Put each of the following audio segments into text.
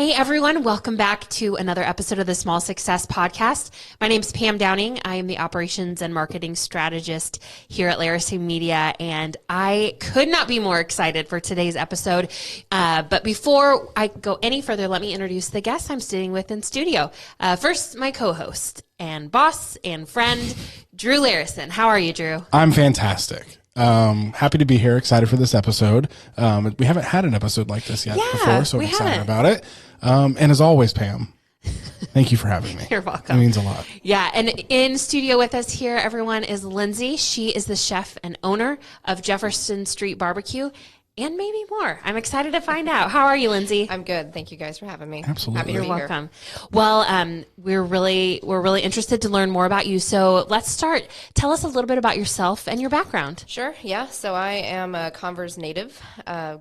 Hey everyone, welcome back to another episode of the Small Success Podcast. My name is Pam Downing. I am the operations and marketing strategist here at Laracy Media, and I could not be more excited for today's episode. But before I go any further, let me introduce the guest I'm sitting with in studio. First, my co-host and boss and friend, Drew Larison. How are you, Drew? I'm fantastic. Happy to be here. Excited for this episode. We haven't had an episode like this yet before, so I'm excited about it. And as always, Pam, thank you for having me. You're welcome. It means a lot. Yeah, and in studio with us here, everyone, is Lindsay. She is the chef and owner of Jefferson Street Barbecue, and maybe more. I'm excited to find out. How are you, Lindsay? I'm good. Thank you guys for having me. Absolutely. Happy to You're be welcome. Well, we're really interested to learn more about you. So let's start. Tell us a little bit about yourself and your background. Sure. Yeah. So I am a Converse native.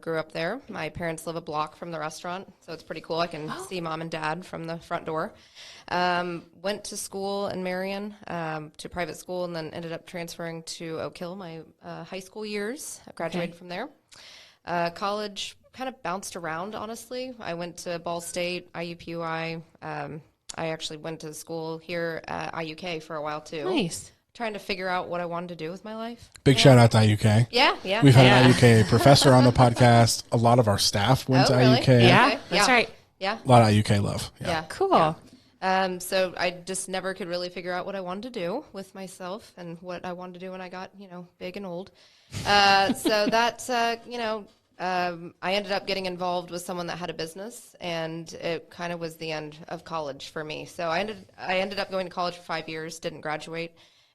Grew up there. My parents live a block from the restaurant, so it's pretty cool. I can see mom and dad from the front door. Went to school in Marion, to private school, and then ended up transferring to Oak Hill my high school years. I graduated from there. College kind of bounced around, honestly. I went to Ball State, IUPUI. I actually went to school here at IUK for a while, too. Nice. Trying to figure out what I wanted to do with my life. Big shout out to IUK. Yeah. We've had an IUK professor on the podcast. A lot of our staff went to really? IUK. Yeah, Okay. that's right. Yeah. A lot of IUK love. Yeah. Cool. So I just never could really figure out what I wanted to do with myself and what I wanted to do when I got, big and old. So that, I ended up getting involved with someone that had a business, and it kind of was the end of college for me. So I ended up going to college for 5 years, didn't graduate,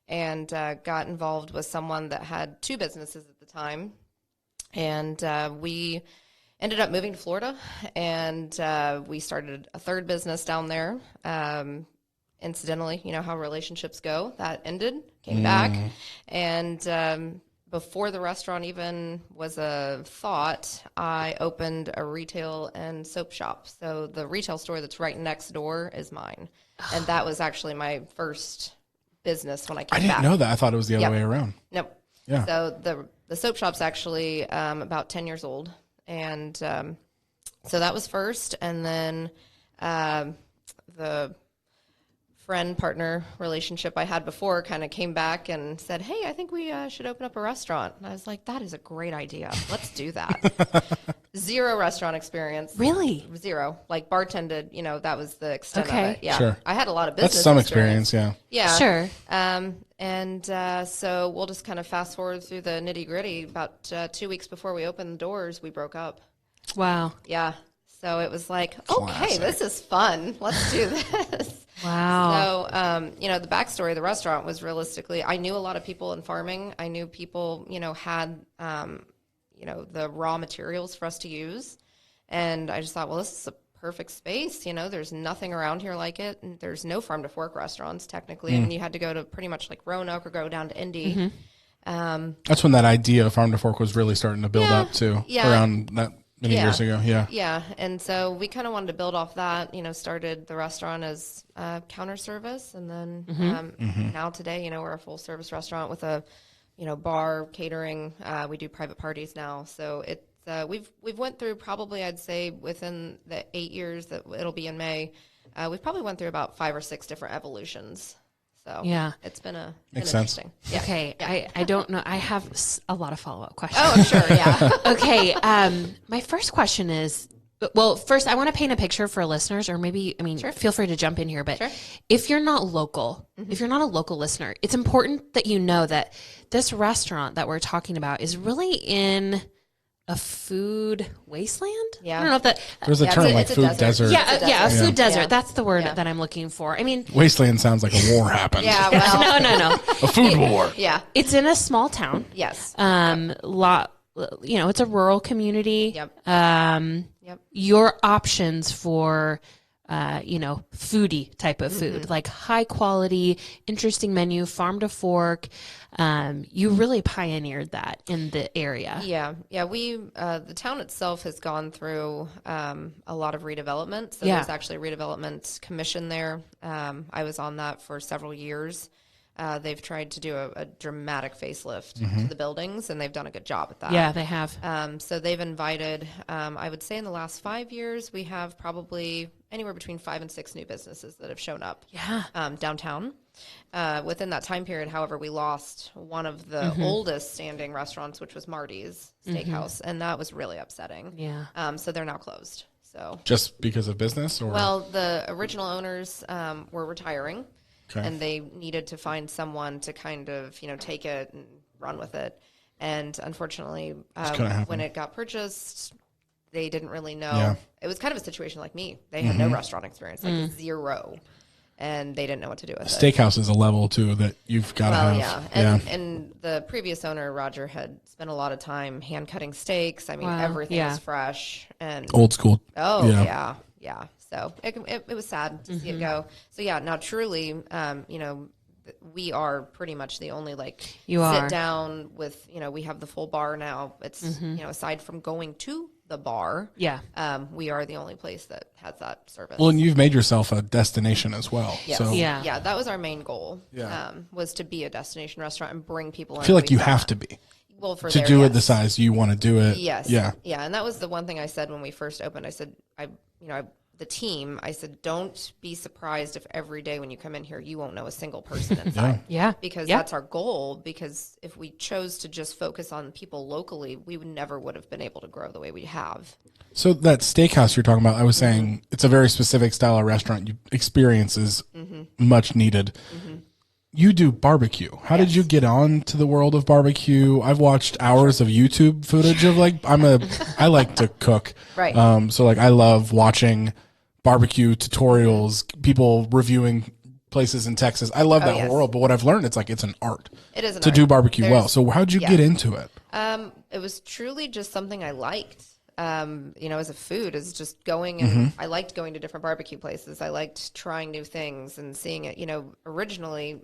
and got involved with someone that had two businesses at the time. And we ended up moving to Florida, and we started a third business down there. Incidentally, how relationships go. That ended, came back, and before the restaurant even was a thought, I opened a retail and soap shop. So the retail store that's right next door is mine, and that was actually my first business when I came back. I didn't know that. I thought it was the other way around. Nope. Yeah. So the soap shop's actually about 10 years old. And so that was first. And then the friend-partner relationship I had before kind of came back and said, hey, I think we should open up a restaurant. And I was like, that is a great idea. Let's do that. Zero restaurant experience. Really? Zero. Like bartended, that was the extent of it. Yeah. Sure. I had a lot of business That's some experience, yeah. Yeah. Sure. So we'll just kind of fast forward through the nitty gritty. About 2 weeks before we opened the doors, we broke up. Wow. Yeah. So it was like, Classic. okay, this is fun. Let's do this. Wow. So, the backstory of the restaurant was realistically, I knew a lot of people in farming. I knew people, had, the raw materials for us to use. And I just thought, well, this is a perfect space. There's nothing around here like it. And there's no farm to fork restaurants technically. I mean, you had to go to pretty much like Roanoke or go down to Indy. That's when that idea of farm to fork was really starting to build up too. Yeah. Around that many years ago. Yeah. Yeah. And so we kind of wanted to build off that, started the restaurant as counter service. And then now today, we're a full service restaurant with a, bar, catering. We do private parties now. So it's, we've went through probably, I'd say within the 8 years that it'll be in May, we've probably went through about 5 or 6 different evolutions. So Yeah. it's been Makes sense. interesting. Yeah. Okay. I don't know. I have a lot of follow-up questions. Oh, I'm sure. Yeah. Okay. My first question is, well, first I want to paint a picture for listeners, or maybe, feel free to jump in here, but if you're not local, if you're not a local listener, it's important that you know that this restaurant that we're talking about is really in a food wasteland. Yeah. I don't know if that. There's a term like food desert. Yeah, a food desert. Yeah. That's the word that I'm looking for. Wasteland sounds like a war happened. Yeah. Well, No. A food war. yeah. It's in a small town. Yes. It's a rural community. Yep. Yep. Your options for, foodie type of food, like high quality, interesting menu, farm to fork. You really pioneered that in the area. Yeah. Yeah. The town itself has gone through a lot of redevelopment. So there's actually a redevelopment commission there. I was on that for several years. They've tried to do a dramatic facelift to the buildings, and they've done a good job at that. Yeah, they have. So they've invited, I would say in the last 5 years, we have probably anywhere between 5 and 6 new businesses that have shown up downtown. Within that time period, however, we lost one of the oldest standing restaurants, which was Marty's Steakhouse, and that was really upsetting. Yeah. So they're now closed. So just because of business, or well, the original owners were retiring. Okay. And they needed to find someone to kind of, take it and run with it. And unfortunately, when it got purchased, they didn't really know. Yeah. It was kind of a situation like me. They had no restaurant experience, like zero. And they didn't know what to do with it. Steakhouse is a level, too, that you've got to have. Yeah. And the previous owner, Roger, had spent a lot of time hand-cutting steaks. I mean, everything was fresh. And old school. Oh, yeah. So it was sad to see it go. So now truly, we are pretty much the only sit down with, we have the full bar now. It's, aside from going to the bar, we are the only place that has that service. Well, and you've made yourself a destination as well. Yes. So. Yeah, that was our main goal, was to be a destination restaurant and bring people in. I feel like you have to be. Well, to do it the size you want to do it. Yes. Yeah. Yeah, and that was the one thing I said when we first opened. I said, the team, I said, don't be surprised if every day when you come in here, you won't know a single person inside. Because that's our goal. Because if we chose to just focus on people locally, we never would have been able to grow the way we have. So that steakhouse you're talking about, I was saying it's a very specific style of restaurant. Experience is much needed. You do barbecue. How did you get on to the world of barbecue? I've watched hours of YouTube footage of I like to cook. Right. So I love watching barbecue tutorials, people reviewing places in Texas. I love that whole world. But what I've learned, it's it's an art. It is an to art. do barbecue well. So how'd you get into it? It was truly just something I liked. As a food, is just going and I liked going to different barbecue places. I liked trying new things and seeing it. Originally,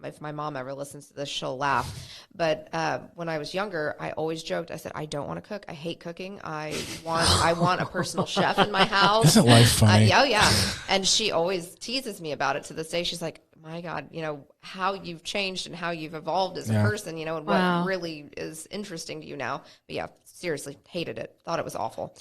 if my mom ever listens to this, she'll laugh. But when I was younger, I always joked. I said, I don't want to cook. I hate cooking. I want a personal chef in my house. Isn't life funny? Yeah. And she always teases me about it to this day. She's like, my God, how you've changed and how you've evolved as a person, and what really is interesting to you now. But seriously, hated it. Thought it was awful.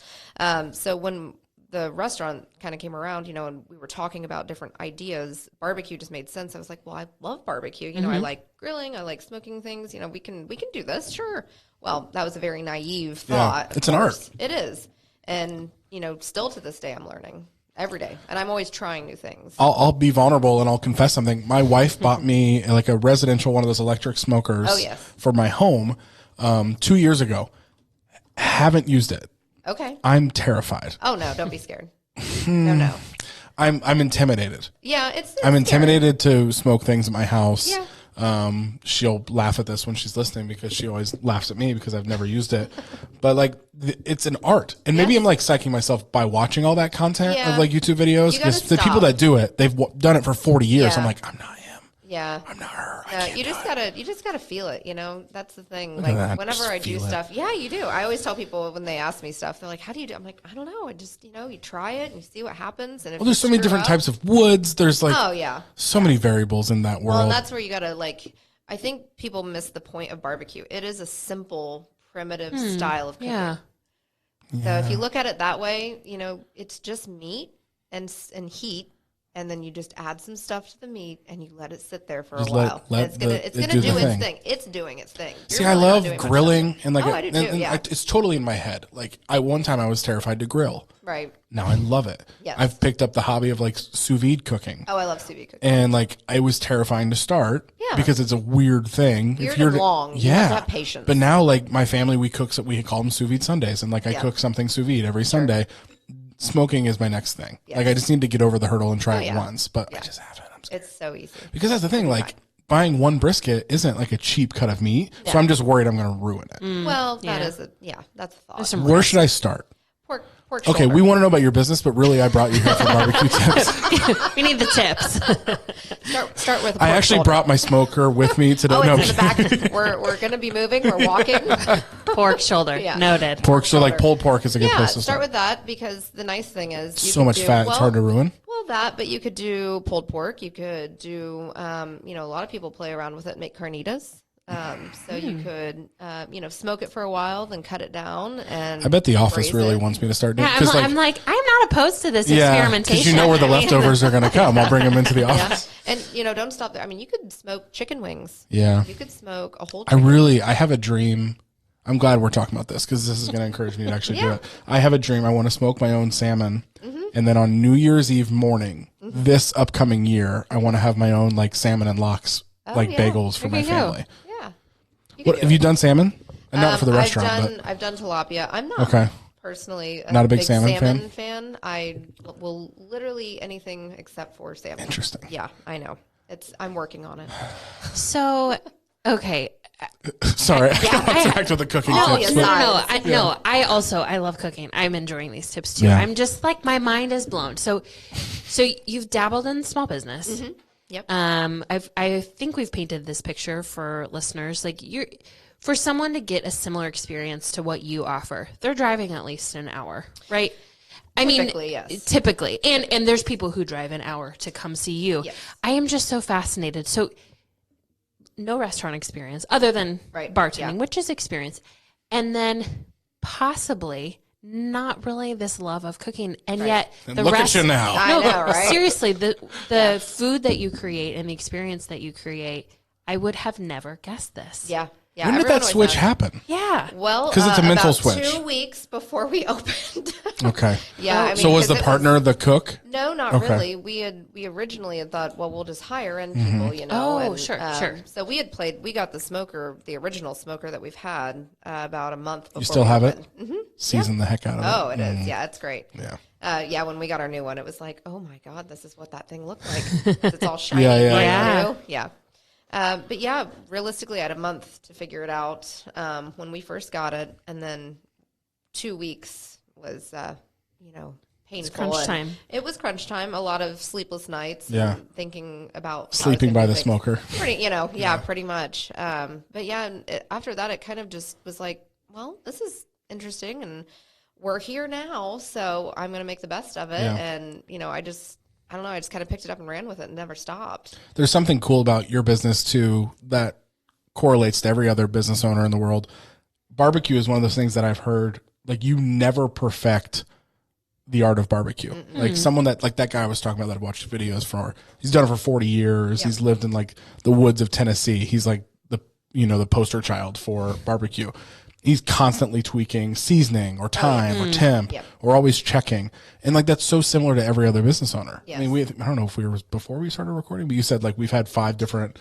So when the restaurant kind of came around, and we were talking about different ideas, barbecue just made sense. I was like, well, I love barbecue. I like grilling. I like smoking things. We can do this. Sure. Well, that was a very naive thought. It's an art. It is. And, still to this day, I'm learning. Every day. And I'm always trying new things. I'll be vulnerable and I'll confess something. My wife bought me a residential one of those electric smokers for my home 2 years ago. Haven't used it. Okay. I'm terrified. Oh no, don't be scared. No. I'm intimidated. Yeah, I'm intimidated to smoke things in my house. Yeah. She'll laugh at this when she's listening because she always laughs at me because I've never used it. But it's an art, and maybe I'm psyching myself by watching all that content of YouTube videos because the people that do it, they've done it for 40 years. I'm I'm not him. Yeah. I'm not her. You just gotta feel it. That's the thing. Whenever I do stuff, you do. I always tell people when they ask me stuff, they're like, "How do you do?" I'm like, "I don't know. I just you try it and you see what happens." And if there's so many different types of woods. There's so many variables in that world. Well, and that's where you gotta I think people miss the point of barbecue. It is a simple, primitive style of cooking. Yeah. So if you look at it that way, it's just meat and heat. And then you just add some stuff to the meat and you let it sit there for a while. It's gonna do its thing. It's doing its thing. See, I love grilling and I do too, it's totally in my head. One time I was terrified to grill. Right. Now I love it. Yes. I've picked up the hobby of sous vide cooking. Oh, I love sous vide cooking. And it was terrifying to start because it's a weird thing. Weird and long. You have to have patience. But now my family, we cook, we call them sous vide Sundays, and I cook something sous vide every Sunday. Smoking is my next thing. Yes. I just need to get over the hurdle and try it once, but I just haven't. I'm scared. It's so easy. Because that's the thing, buying one brisket isn't a cheap cut of meat, so I'm just worried I'm going to ruin it. Well, that's a thought. Where should I start? Pork Okay, shoulder. we want to know about your business, but really I brought you here for barbecue tips. We need the tips. Start with. I actually shoulder. brought my smoker with me today. Oh, No, it's in the back. We're going to be moving. We're walking. Pork shoulder. Yeah. Noted. pork, so like pulled pork is a good Yeah, place to start start. with that because the nice thing is So much fat, it's hard to ruin. Well, but you could do pulled pork. You could do, a lot of people play around with it and make carnitas. So you could, smoke it for a while, then cut it down. And I bet the office braise really it. wants me to start doing Yeah, it. I'm not opposed to this yeah, experimentation. because you know where the leftovers are going to come. I'll bring them into the Yeah, office. and don't stop there. I mean, you could smoke chicken wings. Yeah. You could smoke a whole. I have a dream. I'm glad we're talking about this because this is going to encourage me to actually do it. I have a dream. I want to smoke my own salmon. And then on New Year's Eve morning, this upcoming year, I want to have my own like salmon and lox bagels for There my you go. family. Yeah. What have you done salmon? Not for the restaurant, I've done tilapia. I'm not Okay. personally Not a big salmon fan. I will literally anything except for salmon. Interesting. Yeah, I know. I'm working on it. So, okay. Sorry, I back to the cooking No, tips. no. I love cooking. I'm enjoying these tips too. Yeah. I'm just like my mind is blown. So you've dabbled in small business. Yep. I think we've painted this picture for listeners. Like for someone to get a similar experience to what you offer, they're driving at least an hour, right? Typically, yes. Typically. And there's people who drive an hour to come see you. Yes. I am just so fascinated. So no restaurant experience other than bartending, which is experience. And then possibly not really this love of cooking. And yet the look rest, at you now. I know, right? Seriously, the food that you create and the experience that you create, I would have never guessed this. Yeah. Yeah. When did everyone that always switch does. happen? Yeah. Well, 'Cause it's a mental about switch. 2 weeks before we opened. Okay. Yeah. I mean, So was the 'cause it partner the cook? No, not Okay. really. We originally had thought, well, we'll just hire in people, Oh, and, sure. So we got the original smoker that we've had about a month before. You still we have it? opened. Mm-hmm. Season the heck out of it. Oh, it is. Yeah, it's great. Yeah. When we got our new one, it was like, oh my God, this is what that thing looked like. It's all shiny. Yeah. New. Yeah. But yeah, realistically, I had a month to figure it out when we first got it, and then 2 weeks was, painful. It's crunch and time. It was crunch time. A lot of sleepless nights. Yeah. And thinking about how it's Sleeping gonna by the fix- smoker. Pretty, pretty much. But yeah, and after that, it kind of just was like, well, this is interesting, and we're here now, so I'm going to make the best of it. Yeah. And I don't know. I just kind of picked it up and ran with it and never stopped. There's something cool about your business too that correlates to every other business owner in the world. Barbecue is one of those things that I've heard, like you never perfect the art of barbecue. Like someone like that guy I was talking about that I watched videos for, he's done it for 40 years. Yeah. He's lived in like the woods of Tennessee. He's like the poster child for barbecue. He's constantly tweaking seasoning or time or temp or always checking. And like, that's so similar to every other business owner. Yes. I mean, I don't know if we were before we started recording, but you said like we've had 5 different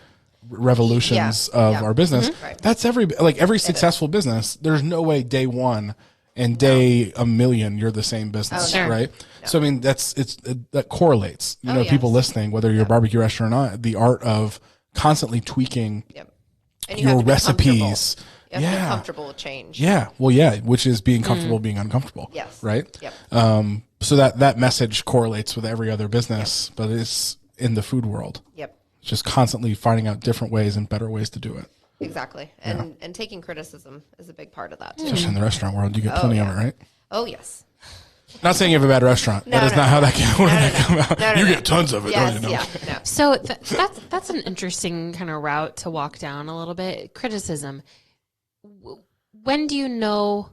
revolutions of our business. Right. That's every successful business. There's no way day one and day a million, you're the same business, Sure. right? No. So, I mean, that correlates, people yes. listening, whether you're a barbecue restaurant or not, the art of constantly tweaking And you have your to be recipes. You have to be comfortable with change. Yeah. Well, yeah, which is being comfortable being uncomfortable. Yes. Right? Yep. So that message correlates with every other business, but it's in the food world. Yep. Just constantly finding out different ways and better ways to do it. Exactly. And taking criticism is a big part of that too. Especially in the restaurant world, you get plenty of it, right? Oh, yes. Not saying you have a bad restaurant. that is not how that come out. No, you get tons of it, Yes, don't you know? yeah. No. So that's an interesting kind of route to walk down a little bit. Criticism. When do you know?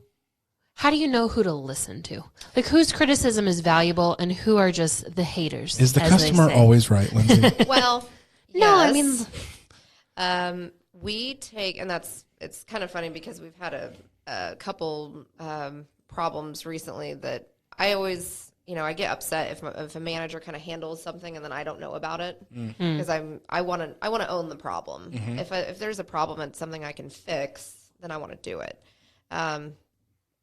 How do you know who to listen to? Like whose criticism is valuable and who are just the haters? Is the as they customer say? always right, Lindsay? Well, No, I mean, we take, and it's kind of funny because we've had a couple problems recently that I always, I get upset if a manager kind of handles something and then I don't know about it because I want to own the problem. If there's a problem and something I can fix, then I want to do it.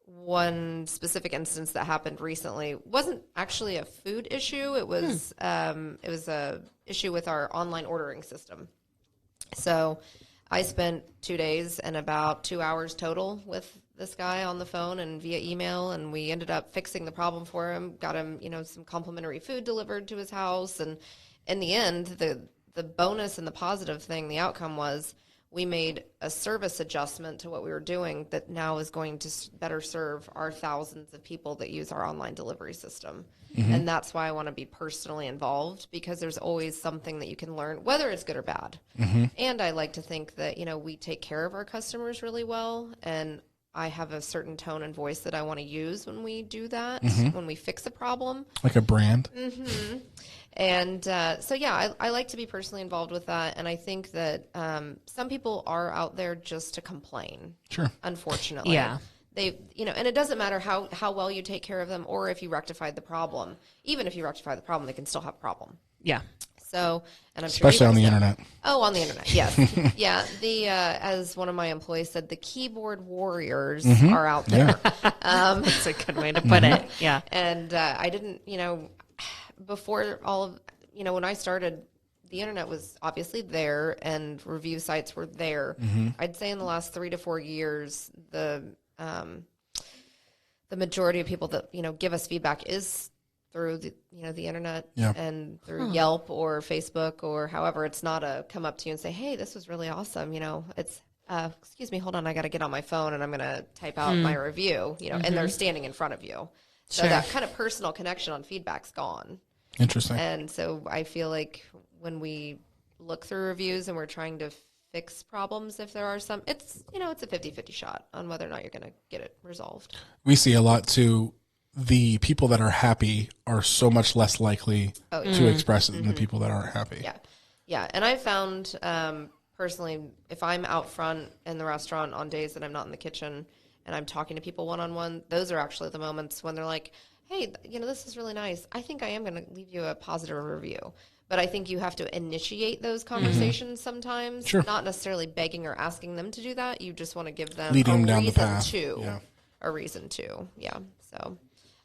One specific instance that happened recently wasn't actually a food issue. It was a issue with our online ordering system. So I spent 2 days and about 2 hours total with this guy on the phone and via email, and we ended up fixing the problem for him, got him, some complimentary food delivered to his house. And in the end, the bonus and the positive thing, the outcome was we made a service adjustment to what we were doing that now is going to better serve our thousands of people that use our online delivery system. And that's why I want to be personally involved, because there's always something that you can learn, whether it's good or bad. And I like to think that, we take care of our customers really well. And I have a certain tone and voice that I want to use when we do that, when we fix a problem. Like a brand. And I like to be personally involved with that. And I think that some people are out there just to complain. Sure. Unfortunately. Yeah. They, and it doesn't matter how well you take care of them or if you rectified the problem. Even if you rectify the problem, they can still have a problem. Yeah. So, and I'm especially sure on the internet. Oh, on the internet, yes. Yeah, as one of my employees said, the keyboard warriors are out there. That's a good way to put it. Yeah. And I didn't, before all of, when I started, the internet was obviously there and review sites were there. I'd say in the last 3 to 4 years, the majority of people that, give us feedback is through the, the internet and through Yelp or Facebook or however. It's not a come up to you and say, hey, this was really awesome. It's, excuse me, hold on, I got to get on my phone and I'm going to type out my review, and they're standing in front of you. So that kind of personal connection on feedback's gone. Interesting. And so I feel like when we look through reviews and we're trying to fix problems, if there are some, it's, it's a 50-50 shot on whether or not you're going to get it resolved. We see a lot too. The people that are happy are so much less likely to express it than the people that aren't happy. Yeah. Yeah. And I found, personally, if I'm out front in the restaurant on days that I'm not in the kitchen and I'm talking to people one-on-one, those are actually the moments when they're like, hey, this is really nice. I think I am going to leave you a positive review. But I think you have to initiate those conversations sometimes, not necessarily begging or asking them to do that. You just want to give them leading them down reason the path. A reason to. Yeah. So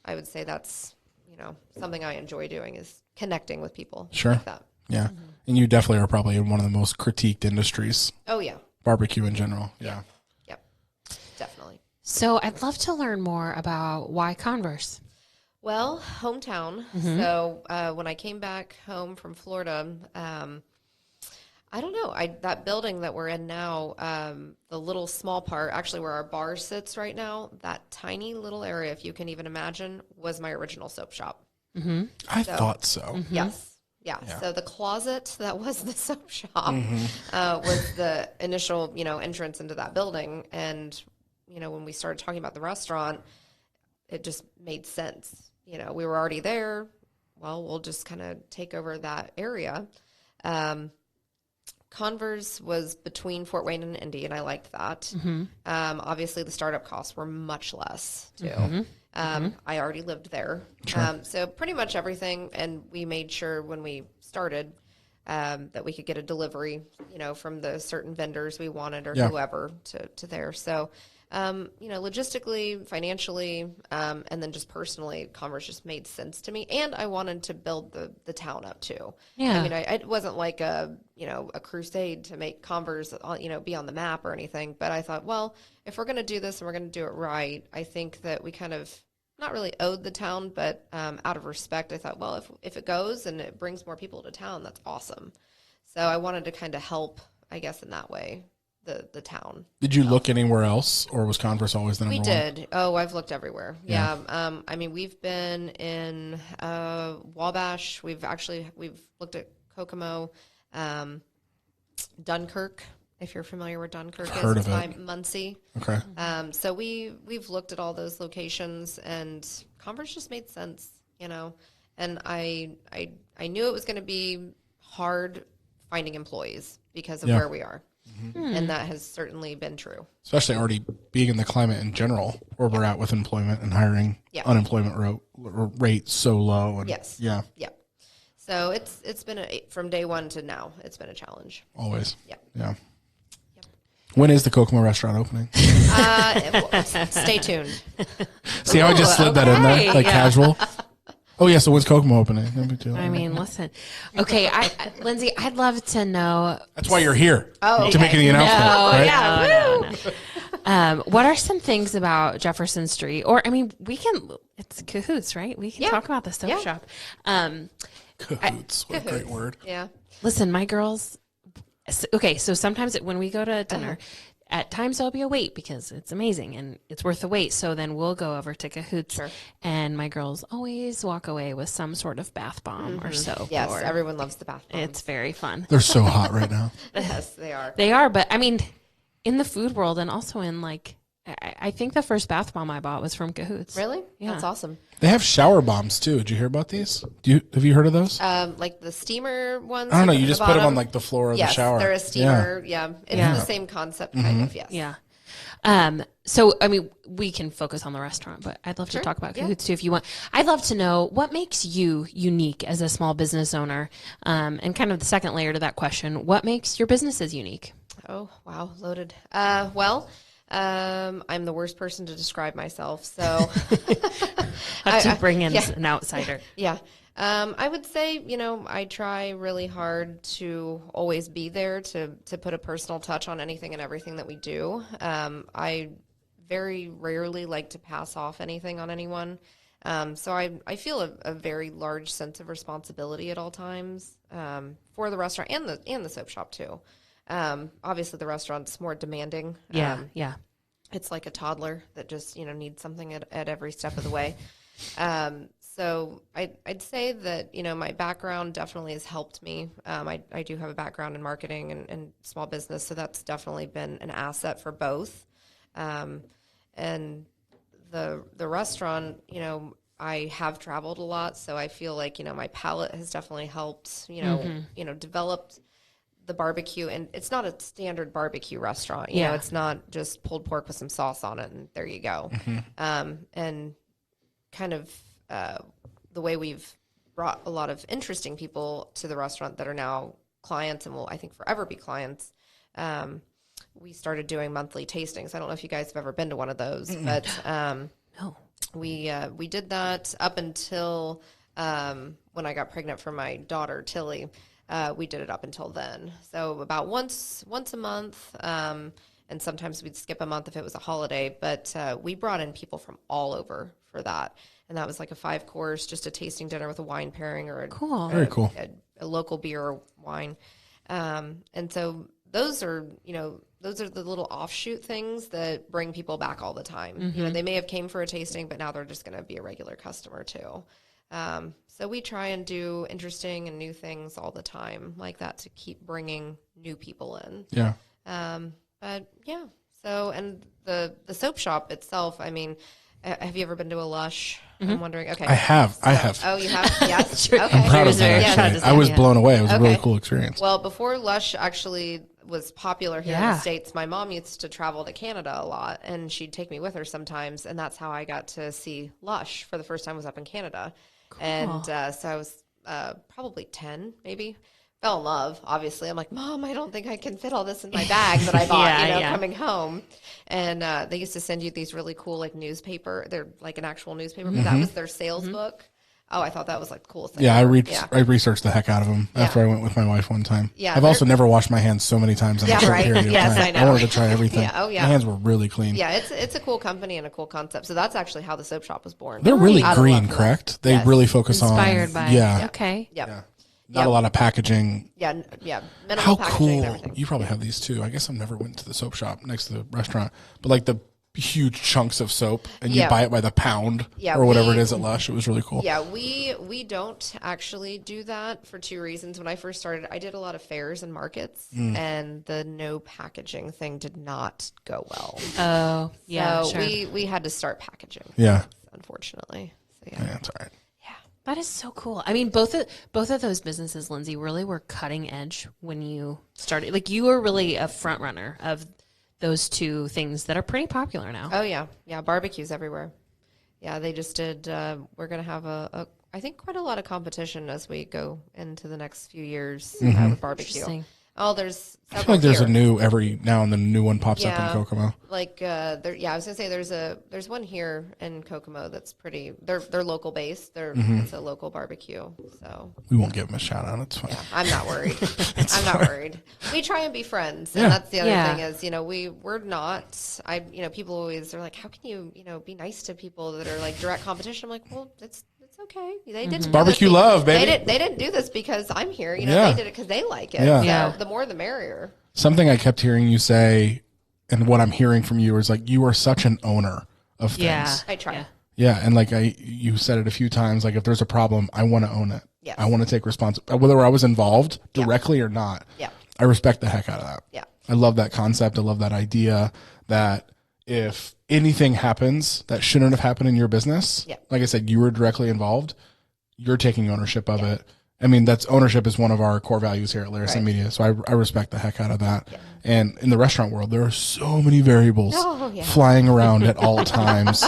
I would say that's, something I enjoy doing is connecting with people. Sure. Like that. Yeah. And you definitely are probably in one of the most critiqued industries. Oh, yeah. Barbecue in general. Yeah. Yep. Definitely. So I'd love to learn more about why Converse. Well, hometown. So when I came back home from Florida, I don't know. That building that we're in now, the little small part, actually where our bar sits right now, that tiny little area, if you can even imagine, was my original soap shop. I thought so. Yes. Yeah. So the closet that was the soap shop was the initial, entrance into that building. And, when we started talking about the restaurant, it just made sense. We were already there. Well, we'll just kind of take over that area. Converse was between Fort Wayne and Indy, and I liked that. Obviously, the startup costs were much less, too. I already lived there. So pretty much everything, and we made sure when we started that we could get a delivery, from the certain vendors we wanted or whoever to there. So, logistically, financially, and then just personally, Converse just made sense to me. And I wanted to build the town up too. Yeah. I mean, it wasn't like a crusade to make Converse, be on the map or anything. But I thought, well, if we're going to do this and we're going to do it right, I think that we kind of not really owed the town, but out of respect, I thought, well, if it goes and it brings more people to town, that's awesome. So I wanted to kind of help, I guess, in that way. The town. Did you look anywhere else, or was Converse always the number one? We did. Oh, I've looked everywhere. Yeah. I mean, we've been in Wabash. We've looked at Kokomo, Dunkirk. If you're familiar where Dunkirk is, heard of it. By Muncie. Okay. So we've looked at all those locations, and Converse just made sense, And I knew it was going to be hard finding employees because of where we are. And that has certainly been true. Especially already being in the climate in general where we're at with employment and hiring, unemployment rate so low. And yes. Yeah. Yeah. So it's been from day one to now, it's been a challenge. Always. Yeah. Yeah. Yep. When is the Kokomo restaurant opening? Stay tuned. See how I just slid that in there, like casual? Oh, yeah, so when's Kokomo opening? No big deal. I mean, listen. Okay, Lindsay, I'd love to know. That's why you're here, to make the announcement, right? No. What are some things about Jefferson Street? Or, I mean, it's cahoots, right? We can talk about the soap shop. Cahoots. What a great word. Yeah. Listen, my girls, okay, so sometimes when we go to dinner, at times there'll be a wait because it's amazing and it's worth the wait. So then we'll go over to Cahoots, and my girls always walk away with some sort of bath bomb or soap. Yes, or, everyone loves the bath bombs. it's very fun. They're so hot right now. Yes, they are. They are, but I mean, in the food world and also in I think the first bath bomb I bought was from Cahoots. Really? Yeah. That's awesome. They have shower bombs too. Did you hear about these? Have you heard of those? Like the steamer ones? I don't know. You at just the put them bottom? on like the floor of Yes, the shower. they're a steamer. Yeah. It's the same concept, kind of, yes. Yeah. So, I mean, we can focus on the restaurant, but I'd love to talk about Cahoots too if you want. I'd love to know what makes you unique as a small business owner. And kind of the second layer to that question, what makes your businesses unique? Oh, wow. Loaded. I'm the worst person to describe myself, so Have to bring in an outsider. yeah. I would say, I try really hard to always be there to put a personal touch on anything and everything that we do. I very rarely like to pass off anything on anyone. So I feel a very large sense of responsibility at all times for the restaurant and the soap shop too. Obviously the restaurant's more demanding. Yeah. It's like a toddler that just, needs something at every step of the way. So I'd say that, my background definitely has helped me. I do have a background in marketing and small business, so that's definitely been an asset for both. And the restaurant, I have traveled a lot, so I feel like, my palate has definitely helped, developed the barbecue, and it's not a standard barbecue restaurant. You know, it's not just pulled pork with some sauce on it and there you go. And kind of the way we've brought a lot of interesting people to the restaurant that are now clients and will, I think, forever be clients. We started doing monthly tastings. I don't know if you guys have ever been to one of those, but No. we did that up until when I got pregnant for my daughter Tilly. We did it up until then. So about once a month, and sometimes we'd skip a month if it was a holiday, but we brought in people from all over for that. And that was like a 5-course, just a tasting dinner with a wine pairing or Very cool. a local beer or wine. And so those are the little offshoot things that bring people back all the time. They may have came for a tasting, but now they're just going to be a regular customer too. So we try and do interesting and new things all the time like that to keep bringing new people in. Yeah. But yeah, so, and the soap shop itself, I mean, have you ever been to a Lush? I'm wondering. Okay. I have. Oh, you have? Yes. Sure. Okay. I'm proud of Very that, proud actually. to I was say, blown away. It was a really Okay. cool experience. Well, before Lush actually was popular here in the States, my mom used to travel to Canada a lot, and she'd take me with her sometimes, and that's how I got to see Lush for the first time was up in Canada. Cool. And so I was probably 10, maybe. Fell in love, obviously. I'm like, Mom, I don't think I can fit all this in my bag that I bought, coming home. And they used to send you these really cool, like, newspaper. They're like an actual newspaper, but that was their sales book. Oh, I thought that was like the coolest thing. Yeah, I ever. researched the heck out of them after I went with my wife one time. Yeah, I've also never washed my hands so many times in a short period of Yes, time. I know. I wanted to try everything. Yeah, oh, yeah. My hands were really clean. Yeah, it's a cool company and a cool concept. So that's actually how the soap shop was born. They're really Out of green, love for correct? that. They Yes. really focus on Inspired by. Yeah. Okay. Yep. Yeah. Not a lot of packaging. Yeah. Minimal How packaging cool. and everything. You probably have these too. I guess I've never went to the soap shop next to the restaurant. But like the huge chunks of soap and you buy it by the pound or whatever it is at Lush. It was really cool. Yeah, we don't actually do that for two reasons. When I first started, I did a lot of fairs and markets, and the no packaging thing did not go well. Oh, yeah. So Sure. we had to start packaging. Yeah. Unfortunately. So Yeah, that's all right. That is so cool. I mean, both of those businesses, Lindsay, really were cutting edge when you started. Like, you were really a front runner of those two things that are pretty popular now. Oh yeah, barbecues everywhere. Yeah, they just did. We're gonna have I think quite a lot of competition as we go into the next few years with barbecue. Oh, there's I feel like there's here. every now and then a new one pops up in Kokomo. Like I was gonna say there's one here in Kokomo that's pretty. They're local based. It's a local barbecue. So We won't give them a shout out. It's fine. yeah, I'm not worried. I'm not worried. We try and be friends, and that's the other thing is we're not. People always are like, how can you be nice to people that are like direct competition? I'm like, well, it's okay. They didn't Barbecue love, baby. They didn't do this because I'm here. They did it because they like it. Yeah. So the more the merrier. Something I kept hearing you say, and what I'm hearing from you is like you are such an owner of things. Yeah, I try. Yeah, and like you said it a few times. Like if there's a problem, I want to own it. Yes. I want to take responsibility, whether I was involved directly or not. Yeah. I respect the heck out of that. Yeah. I love that concept. I love that idea that if anything happens that shouldn't have happened in your business, like I said, you were directly involved. You're taking ownership of it. I mean, ownership is one of our core values here at Larisson Media. So I respect the heck out of that. Yeah. And in the restaurant world, there are so many variables flying around at all times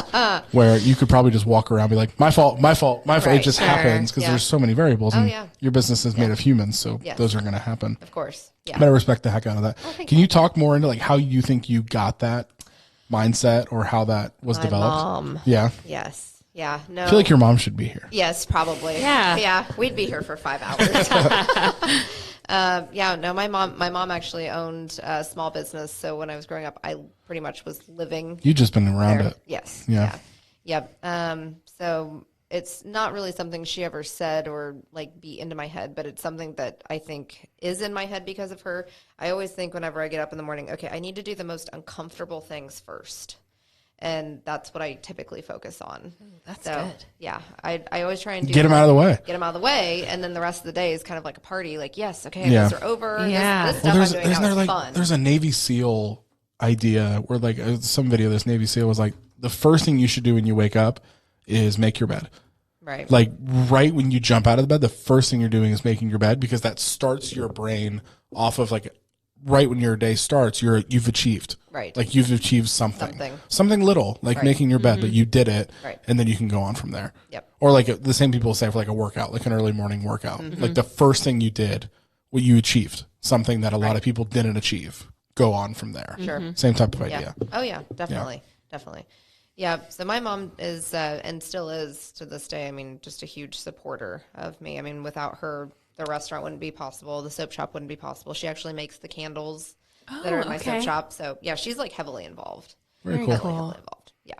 where you could probably just walk around and be like, my fault. It just happens because there's so many variables. And your business is made of humans. So those are going to happen. Of course. Yeah. But I respect the heck out of that. Can you talk more into like how you think you got that mindset or how that was developed? Mom. Yeah. Yes. Yeah, no. I feel like your mom should be here. Yes, probably. Yeah, we'd be here for 5 hours. No, my mom actually owned a small business. So when I was growing up, I pretty much was living. You've just been around there. it. Yes. Yeah. So it's not really something she ever said or like be into my head, but it's something that I think is in my head because of her. I always think whenever I get up in the morning, okay, I need to do the most uncomfortable things first. And that's what I typically focus on. That's good. Yeah. I always try and get them out of the way. Get them out of the way. And then the rest of the day is kind of like a party. Like, yes, okay, those are over. Yeah. This stuff I'm doing now is fun. There's a Navy SEAL idea where like some video of this Navy SEAL was like, the first thing you should do when you wake up is make your bed. Right. Like right when you jump out of the bed, the first thing you're doing is making your bed because that starts your brain off of like right when your day starts, you've achieved. Right. Like you've achieved something little, like making your bed, but you did it. Right. And then you can go on from there. Yep. Or like the same people say for like a workout, like an early morning workout, like the first thing you did, what you achieved, something that a lot of people didn't achieve. Go on from there. Sure. Same type of idea. Oh yeah, definitely. Definitely. Yeah. So my mom is, and still is to this day, I mean, just a huge supporter of me. I mean, without her, the restaurant wouldn't be possible. The soap shop wouldn't be possible. She actually makes the candles that are in my soap shop. So yeah, she's like heavily involved. Very cool. Heavily involved. Yeah.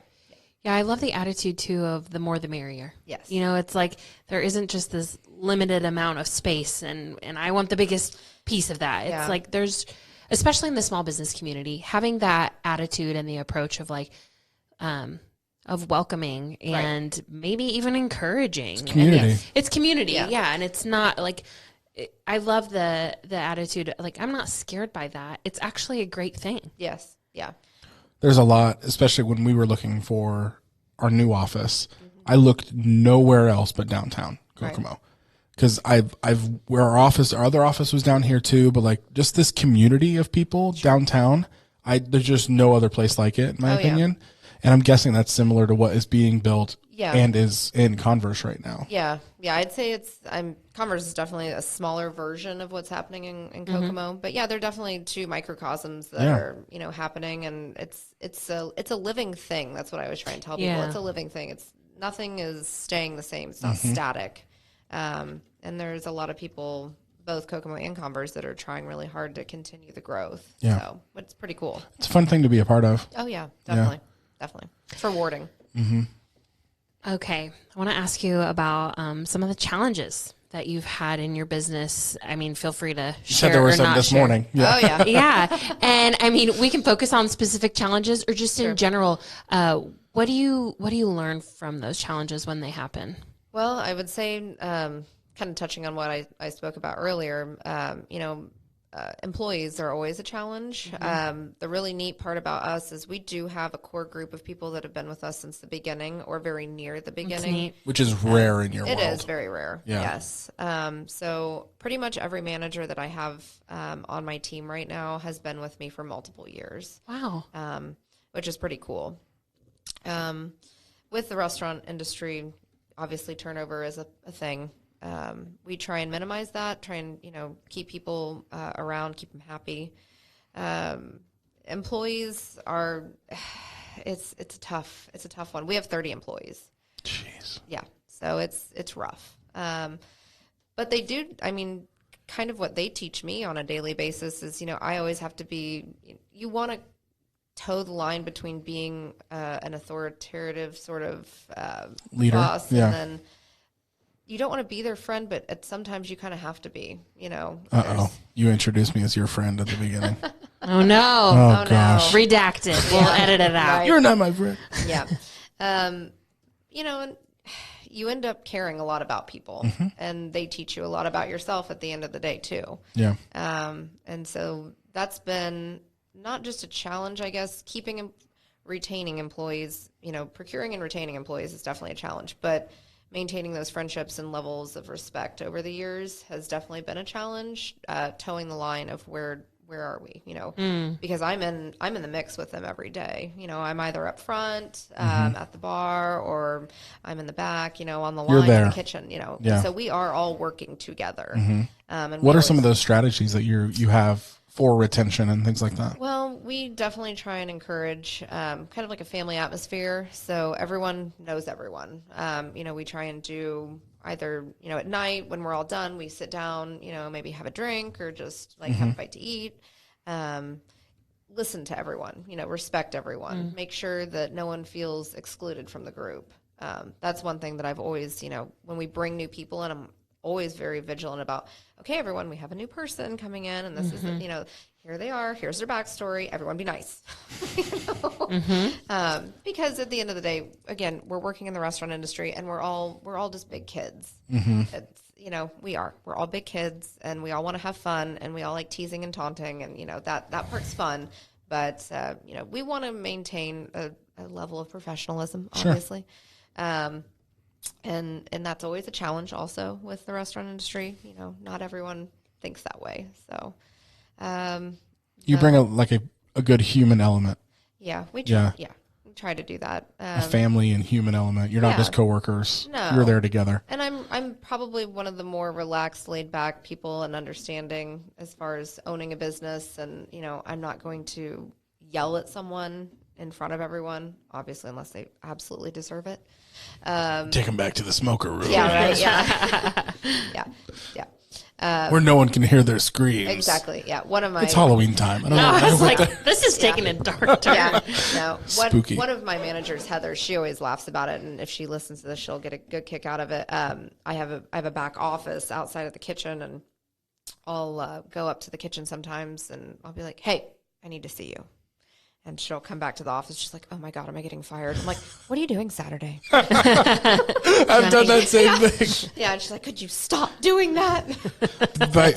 Yeah, I love the attitude too of the more the merrier. Yes. It's like there isn't just this limited amount of space and I want the biggest piece of that. It's like there's, especially in the small business community, having that attitude and the approach of like, of welcoming and maybe even encouraging. It's community. It's community. Yeah. And it's not like, I love the attitude. Like, I'm not scared by that. It's actually a great thing. Yes. Yeah. There's a lot, especially when we were looking for our new office. I looked nowhere else but downtown Kokomo. Because where our other office was down here too, but like just this community of people downtown, there's just no other place like it in my opinion. Yeah. And I'm guessing that's similar to what is being built and is in Converse right now. Yeah. Yeah. I'd say Converse is definitely a smaller version of what's happening in Kokomo. But yeah, there are definitely two microcosms that are, happening, and it's a living thing. That's what I always try and tell people. It's a living thing. Nothing is staying the same. It's not static. And there's a lot of people, both Kokomo and Converse, that are trying really hard to continue the growth. Yeah. So it's pretty cool. It's a fun thing to be a part of. Oh yeah, definitely. Yeah. Definitely. It's rewarding. Okay. I want to ask you about some of the challenges that you've had in your business. I mean, feel free to share. You said there were some this morning. Yeah. Oh, yeah. Yeah. And I mean, we can focus on specific challenges or just in general. What do you learn from those challenges when they happen? Well, I would say, kind of touching on what I spoke about earlier, employees are always a challenge. The really neat part about us is we do have a core group of people that have been with us since the beginning or very near the beginning. Which is rare in your world. It is very rare, yes. So pretty much every manager that I have on my team right now has been with me for multiple years. Wow. Which is pretty cool. With the restaurant industry, obviously turnover is a thing. we try and minimize that, try and, keep people around, keep them happy. Employees are, it's a tough one. We have 30 employees. Jeez. Yeah. So it's rough. But they do, kind of what they teach me on a daily basis is, I always have to be, you want to toe the line between being an authoritative sort of leader, boss, and then you don't want to be their friend, but sometimes you kind of have to be, You introduced me as your friend at the beginning. Oh, no. Oh, gosh. Redacted. We'll edit it out. Right. You're not my friend. Yeah. And you end up caring a lot about people, and they teach you a lot about yourself at the end of the day too. Yeah. And so that's been not just a challenge, I guess. Retaining employees, procuring and retaining employees is definitely a challenge, but maintaining those friendships and levels of respect over the years has definitely been a challenge. Towing the line of where are we, because I'm in the mix with them every day. I'm either up front at the bar, or I'm in the back, on the line in the kitchen, Yeah. So we are all working together. And What are some of those strategies that you have for retention and things like that? Well, we definitely try and encourage kind of like a family atmosphere, so everyone knows everyone. We try and do either, at night when we're all done, we sit down, maybe have a drink or just like have a bite to eat. Listen to everyone, respect everyone. Make sure that no one feels excluded from the group. That's one thing that I've always, when we bring new people in, I'm always very vigilant about, okay, everyone, we have a new person coming in, and this is, here they are, here's their backstory, everyone be nice. Because at the end of the day, again, we're working in the restaurant industry, and we're all just big kids. It's, we're all big kids, and we all want to have fun, and we all like teasing and taunting, and, that part's fun. But, we want to maintain a level of professionalism, obviously. Sure. And that's always a challenge also with the restaurant industry. Not everyone thinks that way. So, you bring a good human element. Yeah, we try, we try to do that. A family and human element. You're not just coworkers. No. You're there together. And I'm probably one of the more relaxed, laid back people and understanding as far as owning a business. And, I'm not going to yell at someone in front of everyone, obviously, unless they absolutely deserve it. Take them back to the smoker room. Yeah, right. Yeah. yeah. Where no one can hear their screams. Exactly. Yeah. It's Halloween time. I don't know. I was like, this is taking a dark turn. Yeah. No. Spooky. One of my managers, Heather, she always laughs about it, and if she listens to this, she'll get a good kick out of it. I have a back office outside of the kitchen, and I'll go up to the kitchen sometimes, and I'll be like, "Hey, I need to see you." And she'll come back to the office. She's like, "Oh my God, am I getting fired?" I'm like, "What are you doing Saturday?" I've done that same thing. Yeah, and she's like, "Could you stop doing that?"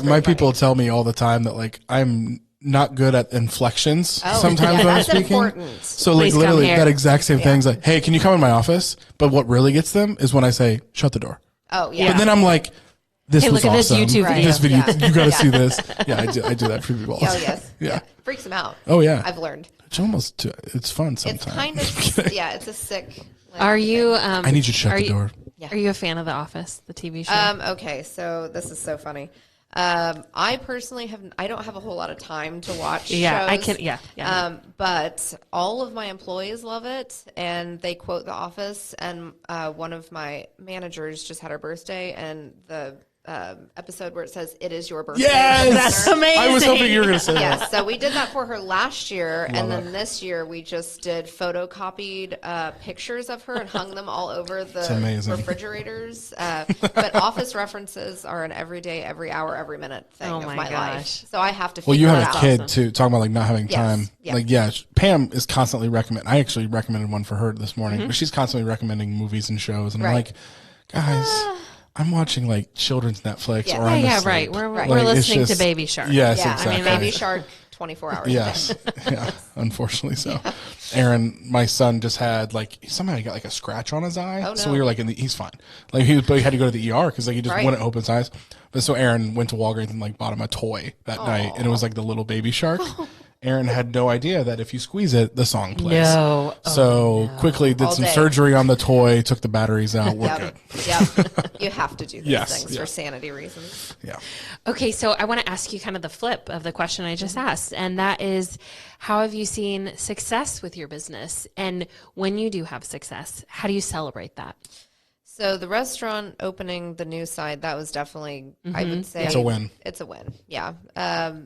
My people tell me all the time that I'm not good at inflections sometimes when I'm that's speaking. Important. So Please literally come that here. exact same thing's like, "Hey, can you come in my office?" But what really gets them is when I say, "Shut the door." Oh yeah. But then I'm like, "This Hey, was look at this awesome. YouTube video. This video, Yeah. you got to see this." Yeah, I do that for people. Oh yes. Yeah. Freaks them out. Oh yeah. I've learned. It's fun sometimes. It's kind of it's a sick. Are you? I need you to shut the door. Are you a fan of The Office, the TV show? Okay, so this is so funny. I personally I don't have a whole lot of time to watch shows. I can. Yeah. But all of my employees love it, and they quote The Office. And one of my managers just had her birthday, and the episode where it says "It is your birthday." Yes, That's amazing. I was hoping you were going to say that. Yes, so we did that for her last year, and then this year we just did photocopied pictures of her and hung them all over the refrigerators. But Office references are an everyday, every hour, every minute thing of my life. So I have to figure you have that a kid out. too, talking about not having time. Yeah. Pam is constantly recommending. I actually recommended one for her this morning, but she's constantly recommending movies and shows. And I'm like, guys, I'm watching children's Netflix or I'm asleep. Right. We're listening to Baby Shark. Yes, Yeah, exactly. Baby Shark, 24 hours. Yes, yeah. Unfortunately, so. Aaron, my son, just had somehow he got a scratch on his eye. Oh, no. So we were he's fine. But he had to go to the ER because he just wouldn't open his eyes. But so Aaron went to Walgreens and bought him a toy that night, and it was the little Baby Shark. Aaron had no idea that if you squeeze it, the song plays. No. So quickly did All some day. surgery on the toy, took the batteries out. We're good. Yep. You have to do these Yes, things yeah. for sanity reasons. Yeah. Okay, so I want to ask you kind of the flip of the question I just asked, and that is, how have you seen success with your business? And when you do have success, how do you celebrate that? So the restaurant opening the new side, that was definitely, I would say. It's a win. It's a win, yeah.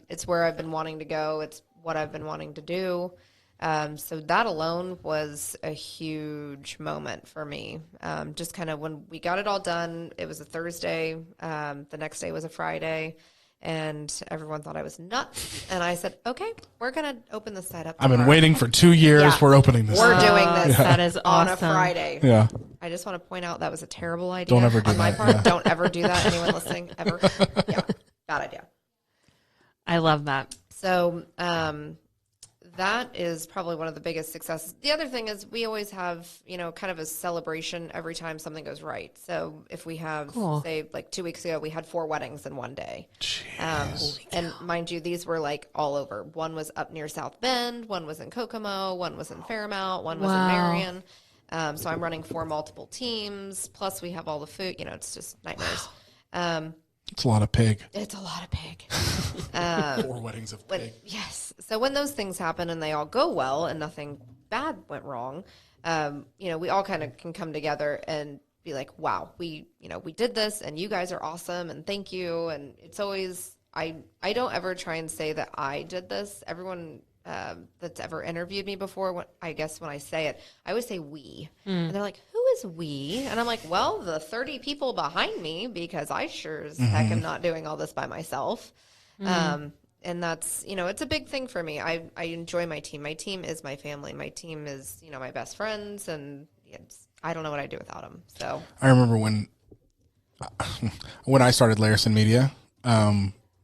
It's where I've been wanting to go. It's what I've been wanting to do. So that alone was a huge moment for me. Just kind of when we got it all done, it was a Thursday. The next day was a Friday. And everyone thought I was nuts. And I said, okay, we're going to open this side up I've been tomorrow. waiting for 2 years. Yeah. We're opening this. We're doing this That is on a awesome. Friday. Yeah. I just want to point out that was a terrible idea Don't ever do on my that, part. yeah. Don't ever do that. Anyone listening, ever. Yeah, bad idea. I love that. So that is probably one of the biggest successes. The other thing is we always have, kind of a celebration every time something goes right. So if we have, say, like 2 weeks ago, we had 4 weddings in one day. And mind you, these were like all over. One was up near South Bend, one was in Kokomo, one was in Fairmount, one was in Marion. So I'm running 4 multiple teams. Plus we have all the food. It's just nightmares. It's a lot of pig. It's a lot of pig. 4 weddings of pig. Yes. So when those things happen and they all go well and nothing bad went wrong, we all kind of can come together and be like, wow, we did this and you guys are awesome and thank you. And it's always, I don't ever try and say that I did this. Everyone that's ever interviewed me before, when I say it, I always say we. And they're like, who is we? And I'm like, well, the 30 people behind me, because I sure as heck am not doing all this by myself. And that's, it's a big thing for me. I enjoy my team. My team is my family. My team is, my best friends, and I don't know what I'd do without them. So I remember when I started Larison Media,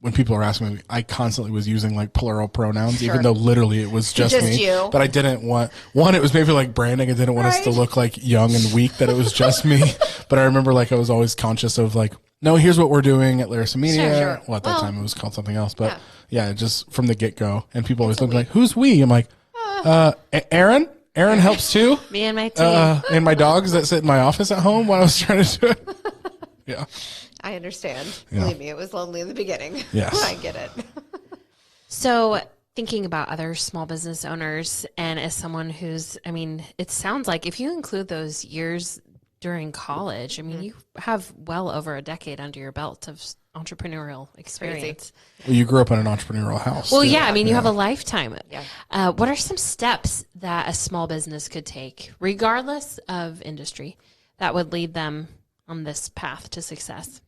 when people were asking me, I constantly was using like plural pronouns, even though literally it was just me. you. But I didn't want, it was maybe like branding. I didn't want us to look like young and weak, that it was just me. But I remember like I was always conscious of like, no, here's what we're doing at Larison Media. Sure. Well, at that time it was called something else. But yeah, just from the get-go. And people always look like, who's we? I'm like, Aaron? Aaron helps too? Me and my team. And my dogs that sit in my office at home when I was trying to do it. Yeah. I understand. Believe me, it was lonely in the beginning. Yes. I get it. So thinking about other small business owners, and as someone who's, it sounds like if you include those years during college, you have well over a decade under your belt of entrepreneurial experience. Well, you grew up in an entrepreneurial house. Well, too. yeah, you have a lifetime. Yeah. What are some steps that a small business could take, regardless of industry, that would lead them on this path to success?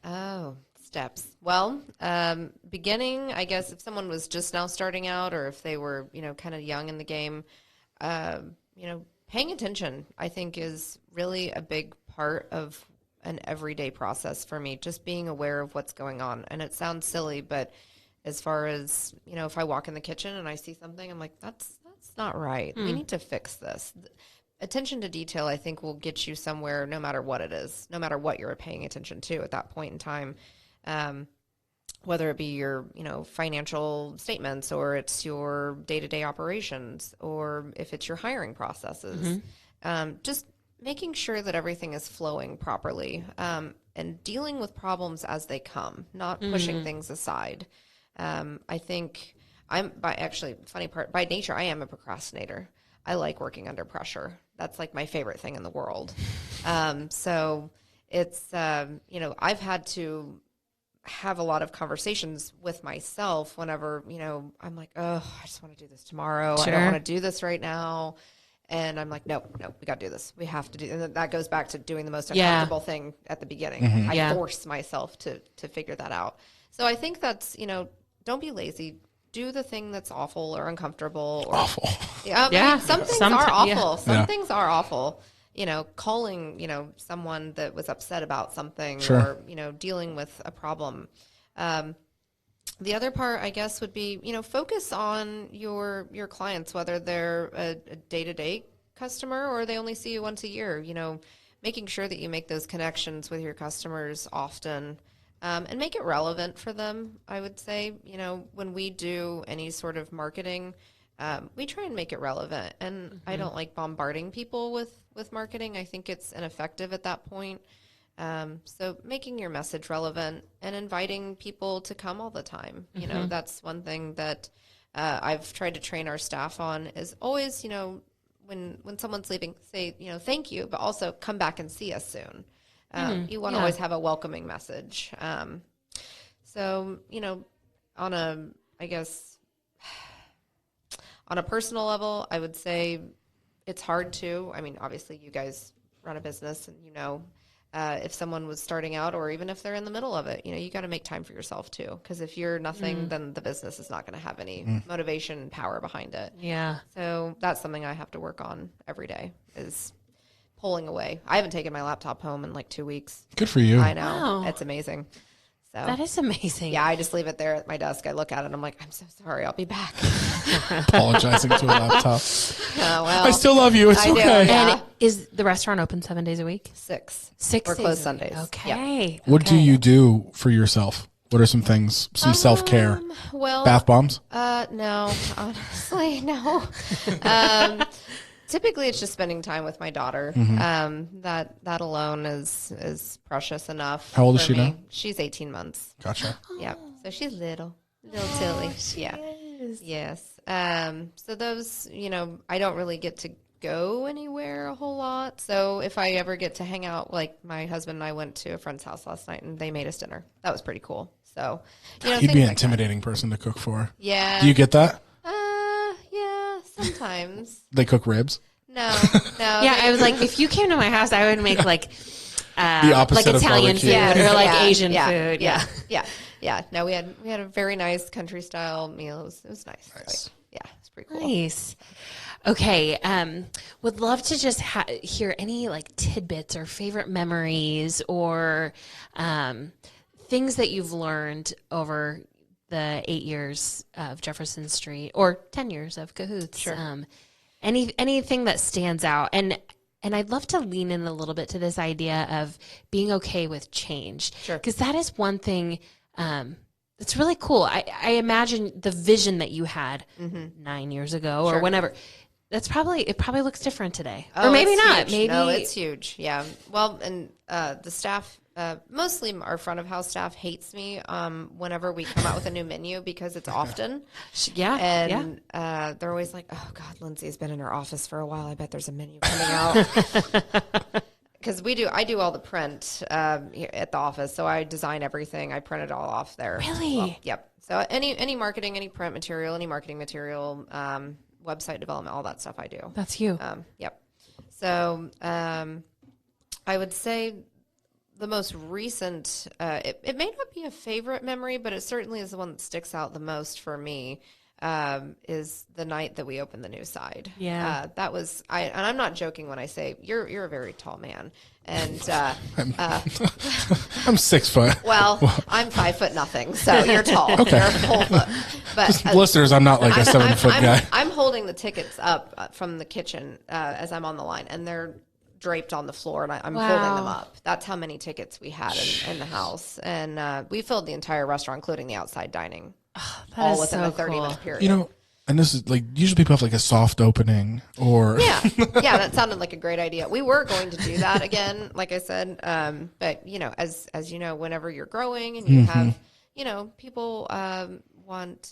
Oh, steps. Well, beginning, I guess if someone was just now starting out, or if they were, kind of young in the game, paying attention, I think, is really a big part of an everyday process for me, just being aware of what's going on. And it sounds silly, but as far as, if I walk in the kitchen and I see something, I'm like, that's not right. We need to fix this. Attention to detail, I think, will get you somewhere no matter what it is, no matter what you're paying attention to at that point in time. Whether it be your, financial statements, or it's your day-to-day operations, or if it's your hiring processes. Just making sure that everything is flowing properly, and dealing with problems as they come, not pushing things aside. I think by nature, I am a procrastinator. I like working under pressure. That's like my favorite thing in the world. So it's, I've had to have a lot of conversations with myself whenever, I'm like, oh, I just want to do this tomorrow. I don't want to do this right now. And I'm like, no, we got to do this. We have to do. And that goes back to doing the most uncomfortable thing at the beginning. I force myself to figure that out. So I think that's, don't be lazy. Do the thing that's awful or uncomfortable. Or, Awful. Yeah. Some things are awful. Some Yeah. things are awful. Calling, someone that was upset about something, Sure. or, dealing with a problem. The other part, I guess, would be, focus on your clients, whether they're a day-to-day customer or they only see you once a year, making sure that you make those connections with your customers often. and make it relevant for them. I would say, when we do any sort of marketing, we try and make it relevant. And I don't like bombarding people with marketing. I think it's ineffective at that point. So making your message relevant and inviting people to come all the time. That's one thing that I've tried to train our staff on is always, when someone's leaving, say, thank you, but also come back and see us soon. You want to always have a welcoming message. So, on a personal level, I would say it's hard to, obviously you guys run a business and if someone was starting out or even if they're in the middle of it, you got to make time for yourself too. Because if you're nothing, then the business is not going to have any motivation and power behind it. Yeah. So that's something I have to work on every day is pulling away. I haven't taken my laptop home in like 2 weeks. Good for you. I know. Wow. It's amazing. So That is amazing. yeah, I just leave it there at my desk. I look at it and I'm like, I'm so sorry. I'll be back. Apologizing to a laptop. Oh, well, I still love you. It's I do, okay. yeah. And is the restaurant open 7 days a week? 6. 6 We're days closed a Sundays. week. Yeah. Okay. What do you do for yourself? What are some things, some self-care? Well, Bath bombs? no, honestly, no. Typically, it's just spending time with my daughter. That alone is precious enough. How old is for she me. now? She's 18 months. Gotcha. Yeah, so she's little Tilly. Yeah, yes. So those, I don't really get to go anywhere a whole lot. So if I ever get to hang out, like my husband and I went to a friend's house last night and they made us dinner. That was pretty cool. So, You'd be an intimidating person to cook for. Yeah. Do you get that? Yeah, sometimes. They cook ribs? No. Yeah, I was like, if you came to my house, I would make like The opposite like of Italian barbecue. food or like Yeah, Asian yeah, food. Yeah. Yeah. No, we had a very nice country style meal. It was nice. Nice. It's pretty cool. Nice. Okay. Would love to just hear any like tidbits or favorite memories or things that you've learned over the 8 years of Jefferson Street or 10 years of Cahoots. Sure. Anything that stands out. And I'd love to lean in a little bit to this idea of being okay with change. Sure. Because that is one thing that's really cool. I imagine the vision that you had 9 years ago or whenever. It probably looks different today. Oh, or maybe it's not. huge. Maybe No, it's huge. Yeah. Well, and the staff, mostly our front of house staff hates me whenever we come out with a new menu because it's often. Yeah. And they're always like, oh, God, Lindsay's been in her office for a while. I bet there's a menu coming out. Because I do all the print here at the office. So I design everything. I print it all off there. Really? Well, yep. So any marketing, any print material, any marketing material, website development, all that stuff I do. That's you. Yep. So I would say the most recent, it may not be a favorite memory, but it certainly is the one that sticks out the most for me, is the night that we opened the new side. Yeah. That was, and I'm not joking when I say you're a very tall man. And I'm 6 foot. well, I'm 5 foot nothing, so you're tall. Okay. You're a full foot. But Listeners, I'm not like a 7 foot guy. I'm holding the tickets up from the kitchen as I'm on the line, and they're draped on the floor, and I'm holding them up. That's how many tickets we had in the house. And we filled the entire restaurant, including the outside dining, all within a 30-minute period. And this is like, usually people have like a soft opening or. Yeah, that sounded like a great idea. We were going to do that again, like I said. But, as you know, whenever you're growing and you have, people want,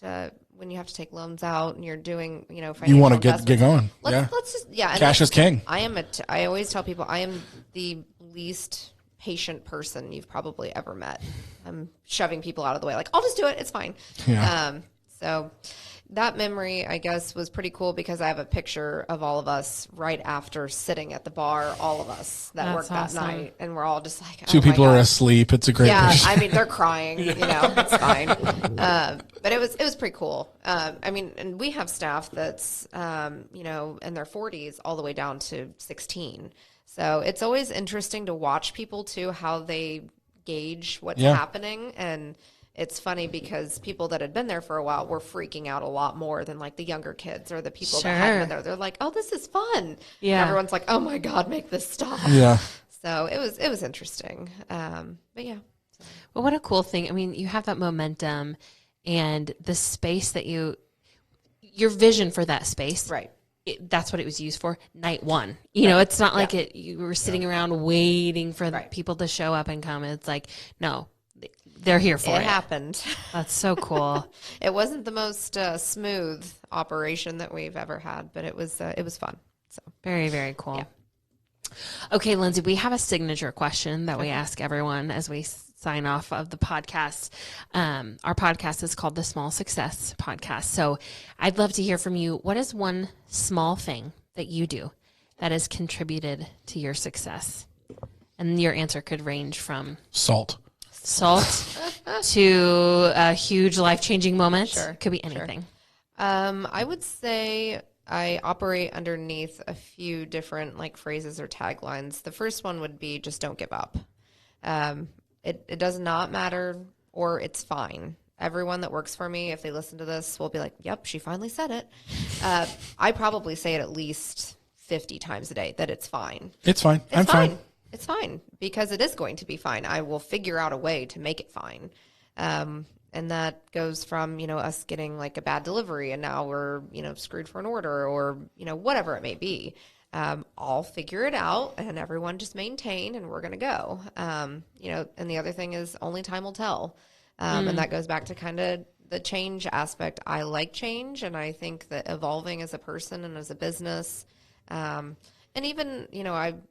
when you have to take loans out and you're doing, financial You want to get investments. going. Let's just, and Cash is king. I always tell people I am the least patient person you've probably ever met. I'm shoving people out of the way. Like, I'll just do it. It's fine. Yeah. So that memory, I guess, was pretty cool because I have a picture of all of us right after sitting at the bar, all of us that worked that night. And we're all just like, Two people are asleep. It's a great picture. I mean, they're crying, it's fine. But it was pretty cool. And we have staff that's, in their 40s all the way down to 16. So it's always interesting to watch people too, how they gauge what's happening. And it's funny because people that had been there for a while were freaking out a lot more than like the younger kids or the people that hadn't been there. They're like, oh, this is fun. Yeah. And everyone's like, oh my God, make this stop. Yeah. So it was interesting. But yeah. Well, what a cool thing. I mean, you have that momentum and the space that your vision for that space. Right. That's what it was used for. Night one. You know, it's not like you were sitting around waiting for people to show up and come. It's like, no, they're here for it. It happened. That's so cool. It wasn't the most smooth operation that we've ever had, but it was fun. So very, very cool. Yeah. Okay, Lindsay, we have a signature question that we ask everyone as we sign off of the podcast. Our podcast is called the Small Success Podcast. So I'd love to hear from you. What is one small thing that you do that has contributed to your success? And your answer could range from Salt to a huge life-changing moment. Sure. Could be anything. I would say I operate underneath a few different like phrases or taglines. The first one would be just don't give up. It does not matter, or it's fine. Everyone that works for me, if they listen to this, will be like, yep, she finally said it. I probably say it at least 50 times a day that it's fine. It's fine. I'm fine. It's fine because it is going to be fine. I will figure out a way to make it fine. And that goes from, us getting like a bad delivery and now we're, screwed for an order or, whatever it may be. I'll figure it out and everyone just maintain and we're going to go. And the other thing is only time will tell. And that goes back to kind of the change aspect. I like change and I think that evolving as a person and as a business, and even,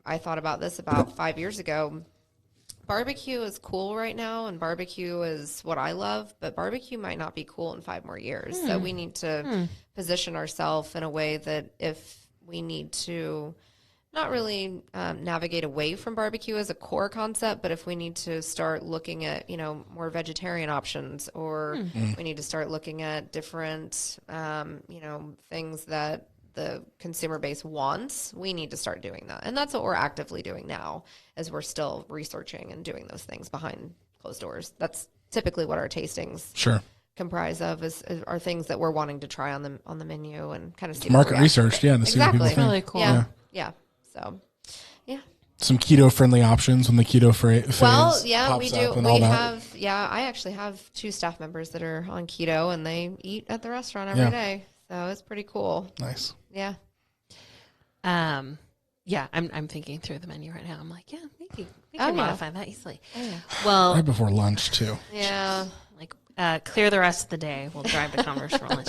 I thought about this about 5 years ago. Barbecue is cool right now, and barbecue is what I love, but barbecue might not be cool in 5 more years. So we need to position ourselves in a way that if we need to not really navigate away from barbecue as a core concept, but if we need to start looking at, more vegetarian options or we need to start looking at different, things that the consumer base wants, we need to start doing that. And that's what we're actively doing now as we're still researching and doing those things behind closed doors. That's typically what our tastings comprise of are things that we're wanting to try on the menu and kind of see market research. Yeah. To see what people think. Really cool. Yeah. So, yeah. Some keto friendly options when the keto phase Well, yeah, pops we do. up and We all that. have, I actually have 2 staff members that are on keto and they eat at the restaurant every day. So it's pretty cool. Nice. Yeah. Yeah, I'm thinking through the menu right now. I'm like, we can modify that easily. Oh, yeah. Well, Right before lunch too. Yeah. like clear the rest of the day. We'll drive to Converse for lunch.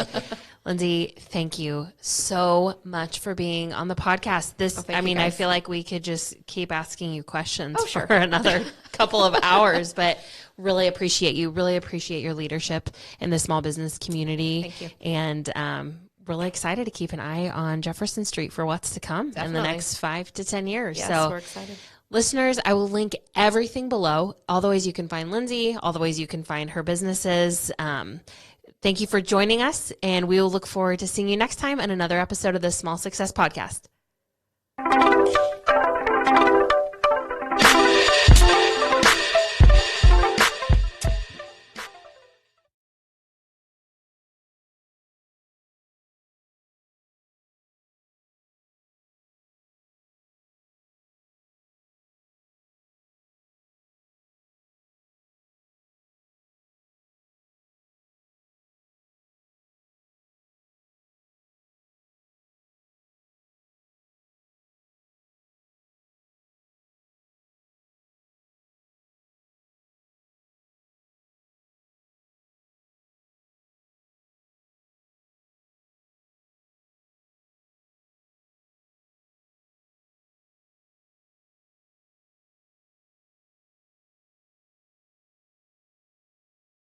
Lindsay, thank you so much for being on the podcast. I feel like we could just keep asking you questions for another couple of hours, but really appreciate you. Really appreciate your leadership in the small business community. Thank you. And really excited to keep an eye on Jefferson Street for what's to come in the next 5 to 10 years. Yes, so we're excited. Listeners, I will link everything below, all the ways you can find Lindsay, all the ways you can find her businesses. Thank you for joining us, and we will look forward to seeing you next time on another episode of the Small Success Podcast.